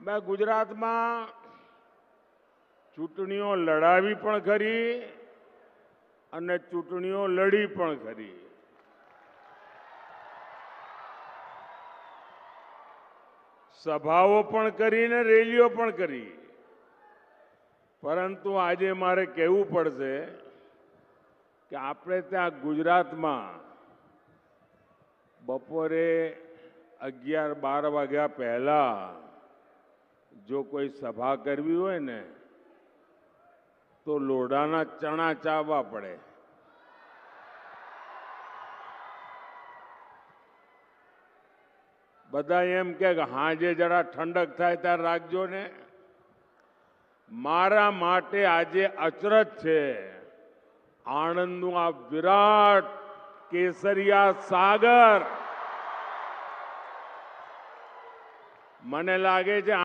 મેં ગુજરાતમાં ચૂંટણીઓ લડાવી પણ ખરી અને ચૂંટણીઓ લડી પણ ખરી. સભાઓ પણ કરી ને રેલીઓ પણ કરી. પરંતુ આજે મારે કહેવું પડશે કે આપણે ત્યાં ગુજરાતમાં બપોરે 11-12 વાગ્યા પહેલા જો કોઈ સભા કરવી હોય ને તો લોઢાના ચણા ચાવવા પડે. બધા એમ કે હાજે જરા ઠંડક થાય ત્યારે રાખજો ને. મારા માટે આજે અચરજ છે. આણંદનું આ વિરાટ કેસરિયા સાગર મને લાગે છે